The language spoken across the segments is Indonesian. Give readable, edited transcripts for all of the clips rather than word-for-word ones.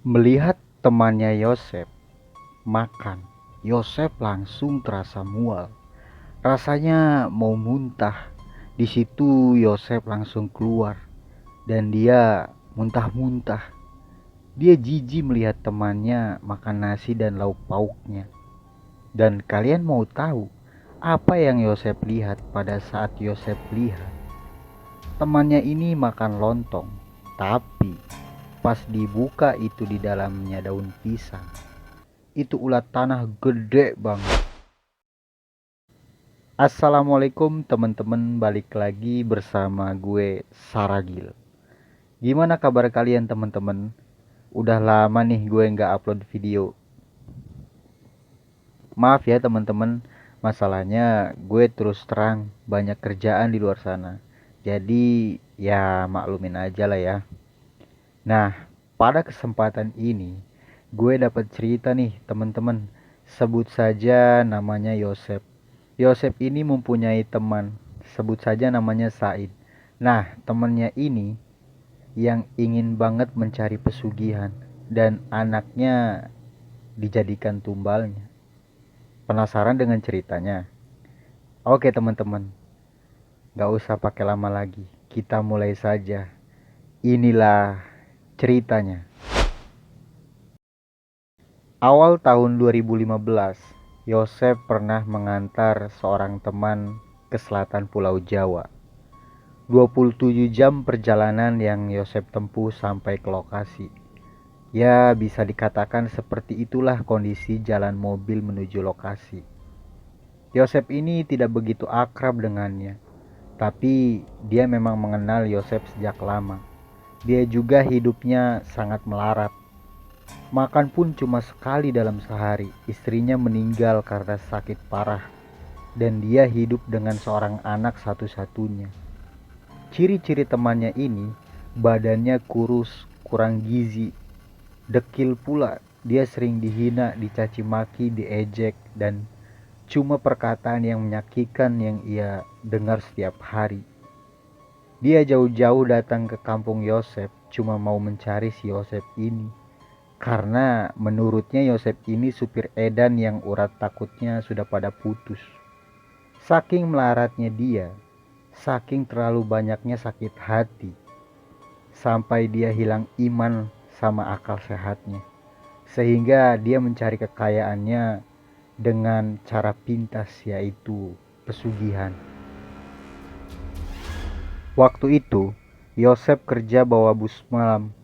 Melihat temannya Yosef makan, Yosef langsung terasa mual. Rasanya mau muntah. Di situ Yosef langsung keluar dan dia muntah-muntah. Dia jijik melihat temannya makan nasi dan lauk pauknya. Dan kalian mau tahu apa yang Yosef lihat pada saat Yosef lihat? Temannya ini makan lontong, tapi pas dibuka itu di dalamnya daun pisang. Itu ulat tanah gede banget. Assalamualaikum teman-teman, balik lagi bersama gue Saragil. Gimana kabar kalian teman-teman? Udah lama nih gue nggak upload video. Maaf ya teman-teman, masalahnya gue terus terang banyak kerjaan di luar sana. Jadi ya maklumin aja lah ya. Nah, pada kesempatan ini gue dapat cerita nih teman-teman. Sebut saja namanya Yosef. Yosef ini mempunyai teman, sebut saja namanya Said. Nah, temannya ini yang ingin banget mencari pesugihan dan anaknya dijadikan tumbalnya. Penasaran dengan ceritanya? Oke teman-teman, gak usah pakai lama lagi. Kita mulai saja. Inilah ceritanya. Awal tahun 2015, Yosef pernah mengantar seorang teman ke selatan Pulau Jawa. 27 jam perjalanan yang Yosef tempuh sampai ke lokasi. Ya, bisa dikatakan seperti itulah kondisi jalan mobil menuju lokasi. Yosef ini tidak begitu akrab dengannya, tapi dia memang mengenal Yosef sejak lama. Dia juga hidupnya sangat melarat. Makan pun cuma sekali dalam sehari. Istrinya meninggal karena sakit parah, dan dia hidup dengan seorang anak satu-satunya. Ciri-ciri temannya ini, badannya kurus, kurang gizi, dekil pula. Dia sering dihina, dicaci maki, diejek, dan cuma perkataan yang menyakitkan yang ia dengar setiap hari. Dia jauh-jauh datang ke kampung Yosef cuma mau mencari si Yosef ini. Karena menurutnya Yosef ini supir edan yang urat takutnya sudah pada putus. Saking melaratnya dia, saking terlalu banyaknya sakit hati, sampai dia hilang iman sama akal sehatnya. Sehingga dia mencari kekayaannya dengan cara pintas, yaitu pesugihan. Waktu itu, Yosef kerja bawa bus malam.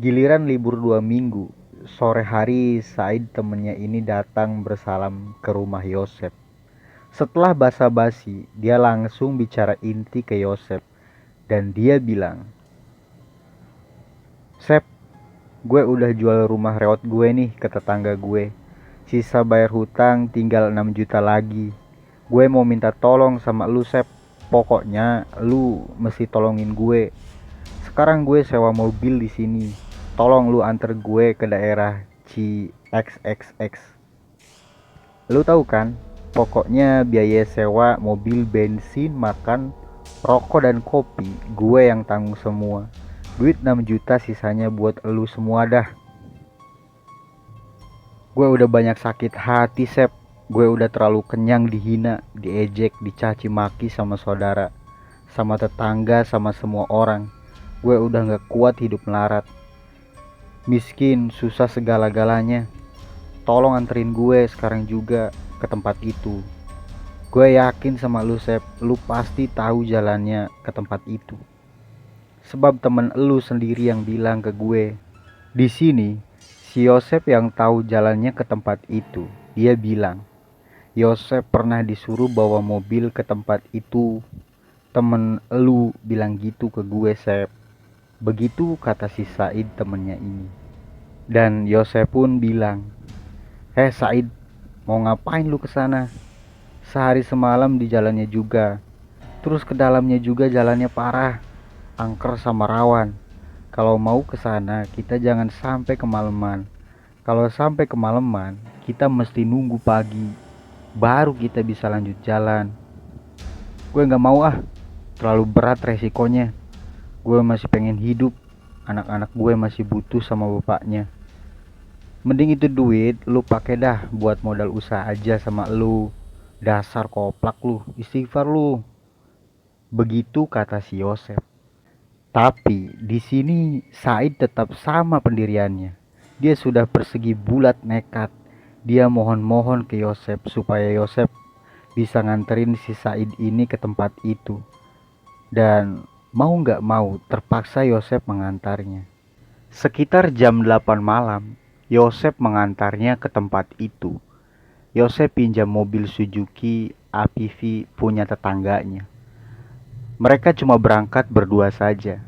Giliran libur 2 minggu, sore hari Said temennya ini datang bersalam ke rumah Yosef. Setelah basa-basi, dia langsung bicara inti ke Yosef. Dan dia bilang, "Sep, gue udah jual rumah rewot gue nih ke tetangga gue. Sisa bayar hutang tinggal 6 juta lagi. Gue mau minta tolong sama lu Sep. Pokoknya lu mesti tolongin gue. Sekarang gue sewa mobil di sini. Tolong lu anter gue ke daerah CXXX. Lu tahu kan? Pokoknya biaya sewa mobil, bensin, makan, rokok dan kopi gue yang tanggung semua. Duit 6 juta sisanya buat lu semua dah. Gue udah banyak sakit hati Sep. Gue udah terlalu kenyang dihina, diejek, dicaci maki sama saudara, sama tetangga, sama semua orang. Gue udah gak kuat hidup melarat. Miskin, susah segala-galanya. Tolong anterin gue sekarang juga ke tempat itu. Gue yakin sama lu Sep, lu pasti tahu jalannya ke tempat itu. Sebab temen lu sendiri yang bilang ke gue. Di sini, si Yosef yang tahu jalannya ke tempat itu. Dia bilang, Yosef pernah disuruh bawa mobil ke tempat itu. Temen lu bilang gitu ke gue Sep. Begitu kata si Said temennya ini. Dan Yosef pun bilang, Said, mau ngapain lu kesana? Sehari semalam di jalannya juga. Terus ke dalamnya juga jalannya parah, angker sama rawan. Kalau mau kesana kita jangan sampai kemalaman. Kalau sampai kemalaman kita mesti nunggu pagi, baru kita bisa lanjut jalan. Gue gak mau terlalu berat resikonya. Gue masih pengen hidup. anak-anak gue masih butuh sama bapaknya. Mending itu duit lu pakai dah buat modal usaha aja sama lu. Dasar koplak lu, istighfar lu. Begitu kata si Yosef. Tapi di sini Said tetap sama pendiriannya. Dia sudah persegi bulat nekat. Dia mohon-mohon ke Yosef supaya Yosef bisa nganterin si Said ini ke tempat itu. Dan mau nggak mau terpaksa Yosef mengantarnya. Sekitar jam 8 malam, Yosef mengantarnya ke tempat itu. Yosef pinjam mobil Suzuki APV punya tetangganya. Mereka cuma berangkat berdua saja.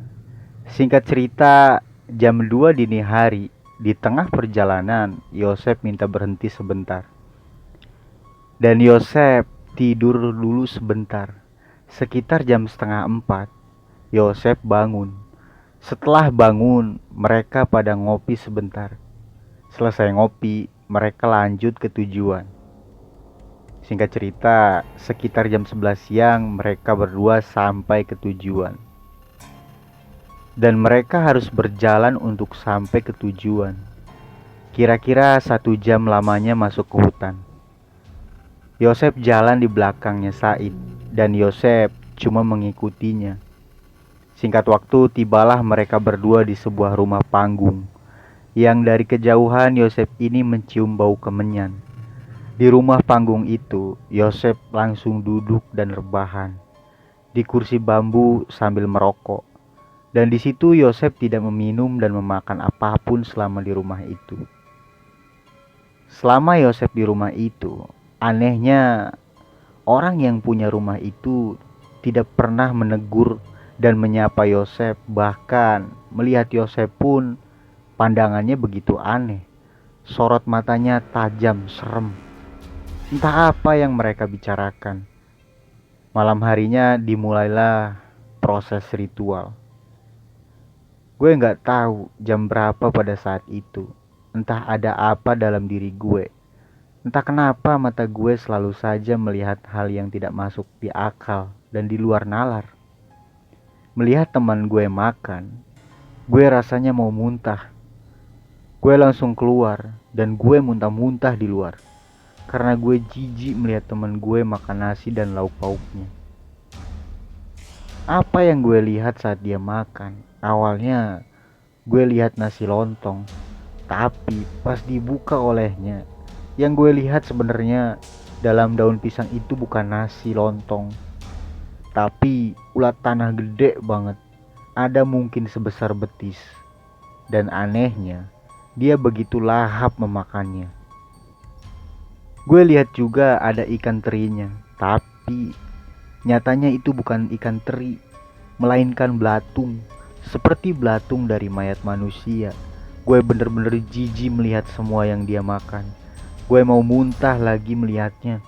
Singkat cerita, jam 2 dini hari, di tengah perjalanan, Yosef minta berhenti sebentar. Dan Yosef tidur dulu sebentar. Sekitar jam setengah 4, Yosef bangun. Setelah bangun, mereka pada ngopi sebentar. Selesai ngopi, mereka lanjut ke tujuan. Singkat cerita, sekitar jam 11 siang mereka berdua sampai ke tujuan. Dan mereka harus berjalan untuk sampai ke tujuan. Kira-kira 1 jam lamanya masuk ke hutan. Yosef jalan di belakangnya Said, dan Yosef cuma mengikutinya. Singkat waktu, tibalah mereka berdua di sebuah rumah panggung, yang dari kejauhan Yosef ini mencium bau kemenyan. Di rumah panggung itu, Yosef langsung duduk dan rebahan di kursi bambu sambil merokok. Dan di situ Yosef tidak meminum dan memakan apapun selama di rumah itu. Selama Yosef di rumah itu, anehnya orang yang punya rumah itu tidak pernah menegur dan menyapa Yosef. Bahkan melihat Yosef pun pandangannya begitu aneh. Sorot matanya tajam, serem. Entah apa yang mereka bicarakan. Malam harinya dimulailah proses ritual. Gue nggak tahu jam berapa pada saat itu. Entah ada apa dalam diri gue. Entah kenapa mata gue selalu saja melihat hal yang tidak masuk di akal dan di luar nalar. Melihat teman gue makan, gue rasanya mau muntah. Gue langsung keluar dan gue muntah-muntah di luar. Karena gue jijik melihat teman gue makan nasi dan lauk pauknya. Apa yang gue lihat saat dia makan? Awalnya gue lihat nasi lontong, tapi pas dibuka olehnya, yang gue lihat sebenarnya dalam daun pisang itu bukan nasi lontong, tapi ulat tanah gede banget. Ada mungkin sebesar betis. Dan anehnya, dia begitu lahap memakannya. Gue lihat juga ada ikan terinya, tapi nyatanya itu bukan ikan teri, melainkan belatung. Seperti belatung dari mayat manusia. Gue bener-bener jijik melihat semua yang dia makan. Gue mau muntah lagi melihatnya.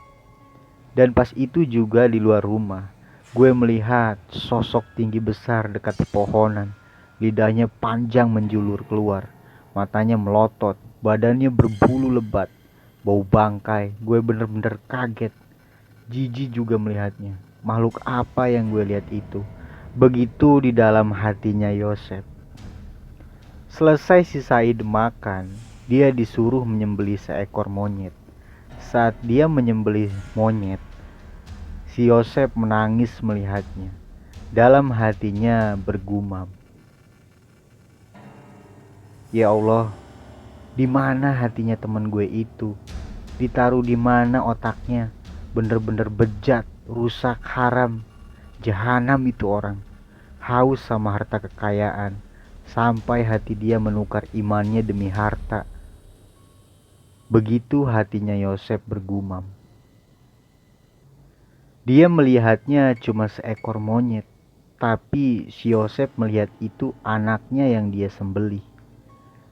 Dan pas itu juga di luar rumah, gue melihat sosok tinggi besar dekat pepohonan. Lidahnya panjang menjulur keluar, matanya melotot, badannya berbulu lebat, bau bangkai. Gue bener-bener kaget, jijik juga melihatnya. Makhluk apa yang gue lihat itu? Begitu di dalam hatinya Yosef. Selesai si Said makan, dia disuruh menyembelih seekor monyet. Saat dia menyembelih monyet, si Yosef menangis melihatnya. Dalam hatinya bergumam, "Ya Allah, di mana hatinya teman gue itu? Ditaruh di mana otaknya? Bener-bener bejat, rusak, haram, jahanam itu orang. Haus sama harta kekayaan, sampai hati dia menukar imannya demi harta." Begitu hatinya Yosef bergumam. Dia melihatnya cuma seekor monyet, tapi si Yosef melihat itu anaknya yang dia sembelih.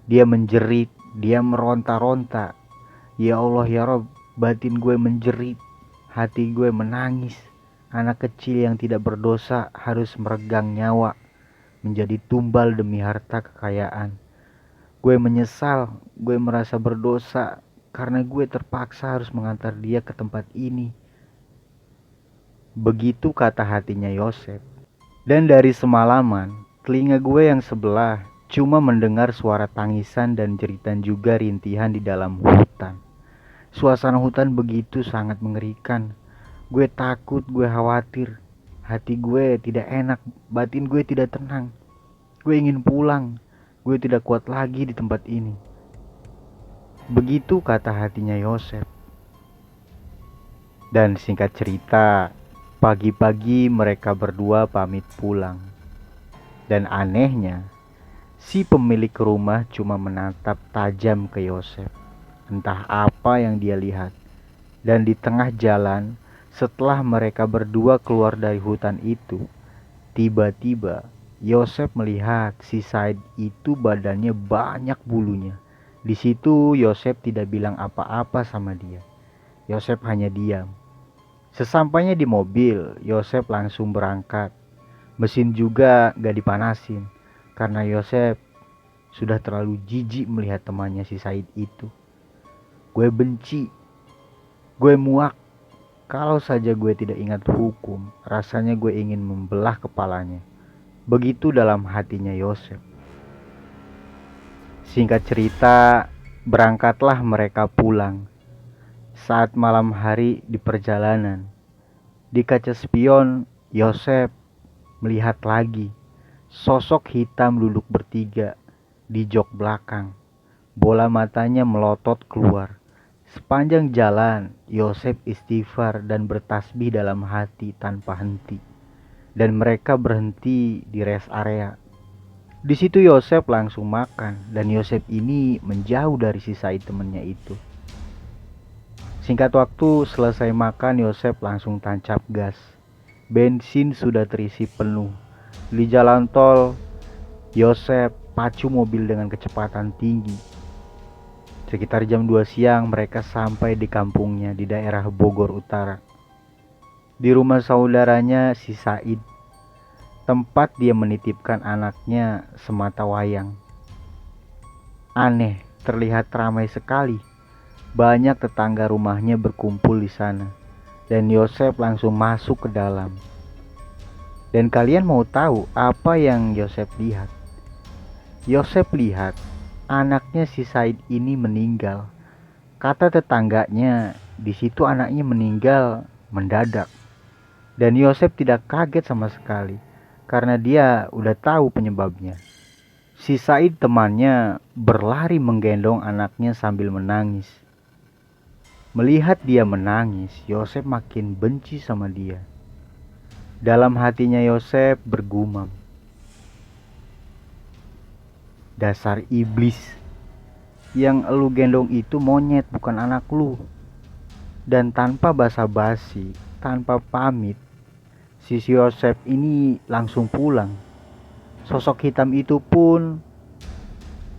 Dia menjerit, dia meronta-ronta. "Ya Allah ya Rob, batin gue menjerit, hati gue menangis. Anak kecil yang tidak berdosa harus meregang nyawa, menjadi tumbal demi harta kekayaan. Gue menyesal, gue merasa berdosa karena gue terpaksa harus mengantar dia ke tempat ini." Begitu kata hatinya Yosef. Dan dari semalaman, telinga gue yang sebelah cuma mendengar suara tangisan dan jeritan juga rintihan di dalam hutan. Suasana hutan begitu sangat mengerikan. Gue takut, gue khawatir. Hati gue tidak enak, batin gue tidak tenang. Gue ingin pulang. Gue tidak kuat lagi di tempat ini. Begitu kata hatinya Yosef. Dan singkat cerita, pagi-pagi mereka berdua pamit pulang. Dan anehnya, si pemilik rumah cuma menatap tajam ke Yosef. Entah apa yang dia lihat. Dan di tengah jalan, setelah mereka berdua keluar dari hutan itu, tiba-tiba Yosef melihat si Said itu badannya banyak bulunya. Di situ Yosef tidak bilang apa-apa sama dia. Yosef hanya diam. Sesampainya di mobil, Yosef langsung berangkat. Mesin juga gak dipanasin karena Yosef sudah terlalu jijik melihat temannya si Said itu. Gue benci, gue muak. Kalau saja gue tidak ingat hukum, rasanya gue ingin membelah kepalanya. Begitu dalam hatinya Yosef. Singkat cerita, berangkatlah mereka pulang. Saat malam hari di perjalanan, di kaca spion, Yosef melihat lagi sosok hitam duduk bertiga di jok belakang. Bola matanya melotot keluar. Sepanjang jalan, Yosef istighfar dan bertasbih dalam hati tanpa henti. Dan mereka berhenti di rest area. Di situ Yosef langsung makan, dan Yosef ini menjauh dari si Said temannya itu. Singkat waktu, selesai makan, Yosef langsung tancap gas. Bensin sudah terisi penuh. Di jalan tol, Yosef pacu mobil dengan kecepatan tinggi. Sekitar jam 2 siang mereka sampai di kampungnya di daerah Bogor Utara. Di rumah saudaranya si Said, tempat dia menitipkan anaknya semata wayang. Aneh, terlihat ramai sekali. Banyak tetangga rumahnya berkumpul di sana. Dan Yosef langsung masuk ke dalam. Dan kalian mau tahu apa yang Yosef lihat? Yosef lihat anaknya si Said ini meninggal. Kata tetangganya, di situ anaknya meninggal mendadak. Dan Yosef tidak kaget sama sekali karena dia udah tahu penyebabnya. Si Said temannya berlari menggendong anaknya sambil menangis. Melihat dia menangis, Yosef makin benci sama dia. Dalam hatinya Yosef bergumam, dasar iblis, yang elu gendong itu monyet bukan anak lu. Dan tanpa basa-basi, tanpa pamit, si Yosef ini langsung pulang. Sosok hitam itu pun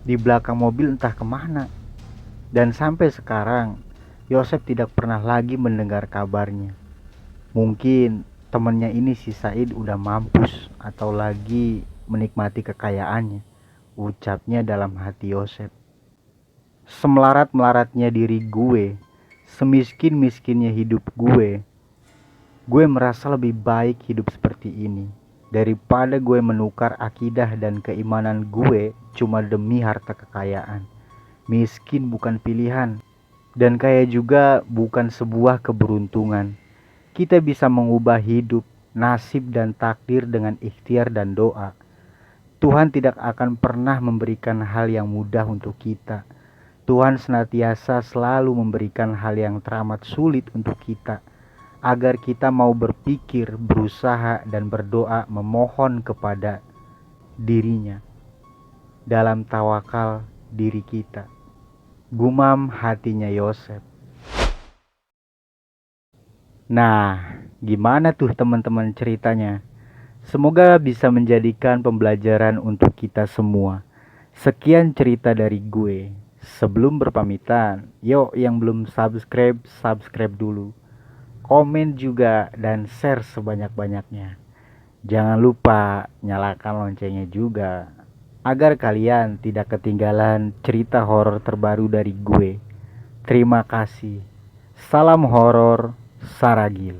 di belakang mobil entah kemana. Dan sampai sekarang Yosef tidak pernah lagi mendengar kabarnya. Mungkin temannya ini si Said udah mampus atau lagi menikmati kekayaannya, ucapnya dalam hati Yosef. Semelarat-melaratnya diri gue, semiskin-miskinnya hidup gue merasa lebih baik hidup seperti ini daripada gue menukar akidah dan keimanan gue cuma demi harta kekayaan. Miskin bukan pilihan, dan kaya juga bukan sebuah keberuntungan. Kita bisa mengubah hidup, nasib dan takdir dengan ikhtiar dan doa. Tuhan tidak akan pernah memberikan hal yang mudah untuk kita. Tuhan senantiasa selalu memberikan hal yang teramat sulit untuk kita, agar kita mau berpikir, berusaha dan berdoa memohon kepada dirinya dalam tawakal diri kita. Gumam hatinya Yosef. Nah, gimana tuh teman-teman ceritanya? Semoga bisa menjadikan pembelajaran untuk kita semua. Sekian cerita dari gue. Sebelum berpamitan, yuk yang belum subscribe, subscribe dulu. Komen juga dan share sebanyak-banyaknya. Jangan lupa nyalakan loncengnya juga, agar kalian tidak ketinggalan cerita horor terbaru dari gue. Terima kasih. Salam horor Saragil.